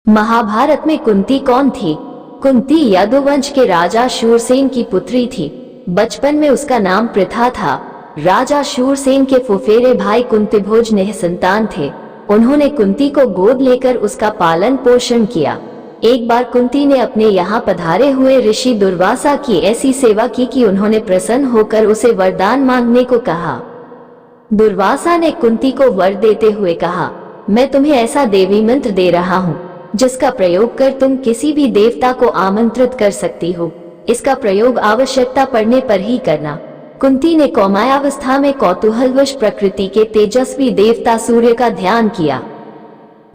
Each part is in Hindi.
महाभारत में कुंती कौन थी? कुंती यदुवंश के राजा शूरसेन की पुत्री थी। बचपन में उसका नाम प्रथा था। राजा शूरसेन के फुफेरे भाई कुंतीभोज निसंतान थे। उन्होंने कुंती को गोद लेकर उसका पालन पोषण किया। एक बार कुंती ने अपने यहाँ पधारे हुए ऋषि दुर्वासा की ऐसी सेवा की कि उन्होंने प्रसन्न होकर उसे वरदान मांगने को कहा। दुर्वासा ने कुंती को वर देते हुए कहा, मैं तुम्हें ऐसा देवी मंत्र दे रहा हूँ जिसका प्रयोग कर तुम किसी भी देवता को आमंत्रित कर सकती हो। इसका प्रयोग आवश्यकता पड़ने पर ही करना। कुंती ने कौमायावस्था में कौतूहलवश प्रकृति के तेजस्वी देवता सूर्य का ध्यान किया।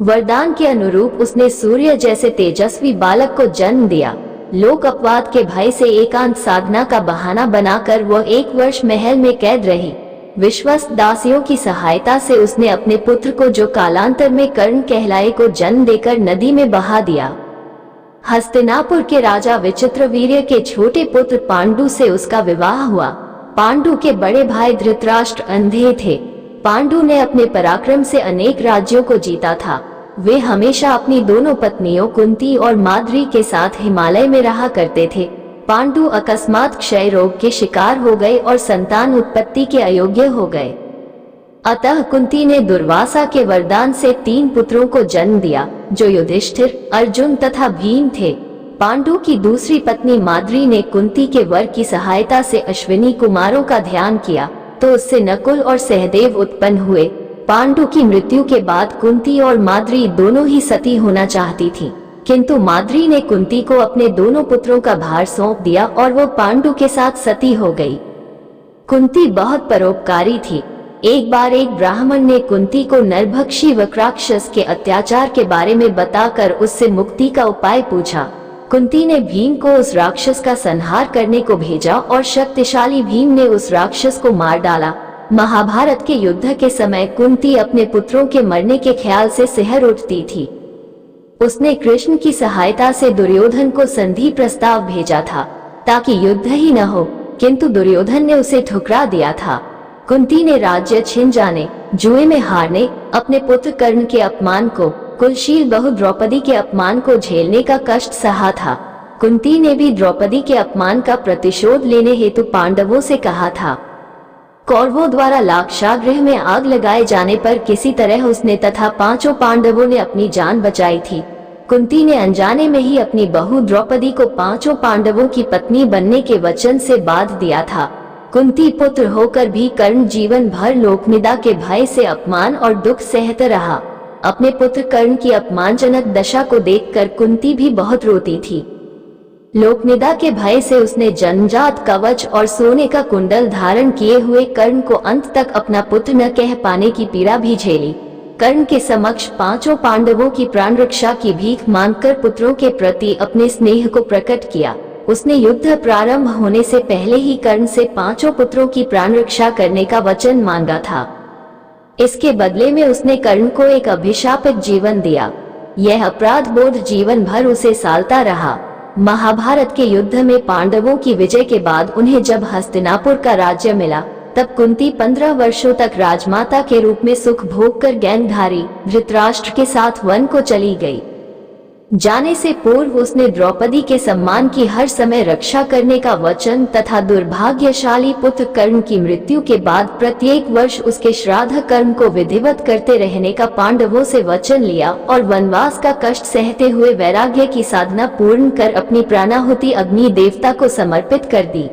वरदान के अनुरूप उसने सूर्य जैसे तेजस्वी बालक को जन्म दिया। लोक अपवाद के भय से एकांत साधना का बहाना बनाकर वह 1 वर्ष महल में कैद रही। विश्वस्त दासियों की सहायता से उसने अपने पुत्र को, जो कालांतर में कर्ण कहलाए, को जन्म देकर नदी में बहा दिया। हस्तिनापुर के राजा विचित्रवीर्य के छोटे पुत्र पांडु से उसका विवाह हुआ। पांडु के बड़े भाई धृतराष्ट्र अंधे थे। पांडु ने अपने पराक्रम से अनेक राज्यों को जीता था। वे हमेशा अपनी दोनों पत्नियों कुंती और माद्री के साथ हिमालय में रहा करते थे। पांडु अकस्मात क्षय रोग के शिकार हो गए और संतान उत्पत्ति के अयोग्य हो गए। अतः कुंती ने दुर्वासा के वरदान से 3 पुत्रों को जन्म दिया, जो युधिष्ठिर, अर्जुन तथा भीम थे। पांडु की दूसरी पत्नी माद्री ने कुंती के वर की सहायता से अश्विनी कुमारों का ध्यान किया, तो उससे नकुल और सहदेव उत्पन्न हुए। पांडु की मृत्यु के बाद कुंती और माद्री दोनों ही सती होना चाहती थी, किंतु माद्री ने कुंती को अपने दोनों पुत्रों का भार सौंप दिया और वो पांडु के साथ सती हो गई। कुंती बहुत परोपकारी थी। एक बार एक ब्राह्मण ने कुंती को नरभक्षी वक्राक्षस के अत्याचार के बारे में बताकर उससे मुक्ति का उपाय पूछा। कुंती ने भीम को उस राक्षस का संहार करने को भेजा और शक्तिशाली भीम ने उस राक्षस को मार डाला। महाभारत के युद्ध के समय कुंती अपने पुत्रों के मरने के ख्याल से सिहर उठती थी। उसने कृष्ण की सहायता से दुर्योधन को संधि प्रस्ताव भेजा था ताकि युद्ध ही न हो, किंतु दुर्योधन ने उसे ठुकरा दिया था। कुंती ने राज्य छिन जाने, जुए में हारने, अपने पुत्र कर्ण के अपमान को, कुलशील बहु द्रौपदी के अपमान को झेलने का कष्ट सहा था। कुंती ने भी द्रौपदी के अपमान का प्रतिशोध लेने हेतु पांडवों से कहा था। कौरवों द्वारा लाक्षागृह में आग लगाए जाने पर किसी तरह उसने तथा 5 पांडवों ने अपनी जान बचाई थी। कुंती ने अनजाने में ही अपनी बहू द्रौपदी को 5 पांडवों की पत्नी बनने के वचन से बांध दिया था। कुंती पुत्र होकर भी कर्ण जीवन भर लोकनिंदा के भय से अपमान और दुख सहता रहा। अपने पुत्र कर्ण की अपमानजनक दशा को देखकर कुंती भी बहुत रोती थी। लोकनिंदा के भय से उसने जन्मजात कवच और सोने का कुंडल धारण किए हुए कर्ण को अंत तक अपना पुत्र न कह पाने की पीड़ा भी झेली। कर्ण के समक्ष 5 पांडवों की प्राण रक्षा की भीख मांगकर पुत्रों के प्रति अपने स्नेह को प्रकट किया। उसने युद्ध प्रारंभ होने से पहले ही कर्ण से 5 पुत्रों की प्राण रक्षा करने का वचन मांगा था। इसके बदले में उसने कर्ण को एक अभिशापित जीवन दिया। यह अपराध बोध जीवन भर उसे सालता रहा। महाभारत के युद्ध में पांडवों की विजय के बाद उन्हें जब हस्तिनापुर का राज्य मिला, तब कुंती 15 वर्षों तक राजमाता के रूप में सुख भोग कर गैंगधारी धृतराष्ट्र के साथ वन को चली गई। जाने से पूर्व उसने द्रौपदी के सम्मान की हर समय रक्षा करने का वचन तथा दुर्भाग्यशाली पुत्र कर्ण की मृत्यु के बाद प्रत्येक वर्ष उसके श्राद्ध कर्म को विधिवत करते रहने का पांडवों से वचन लिया और वनवास का कष्ट सहते हुए वैराग्य की साधना पूर्ण कर अपनी प्राणाहुति अग्नि देवता को समर्पित कर दी।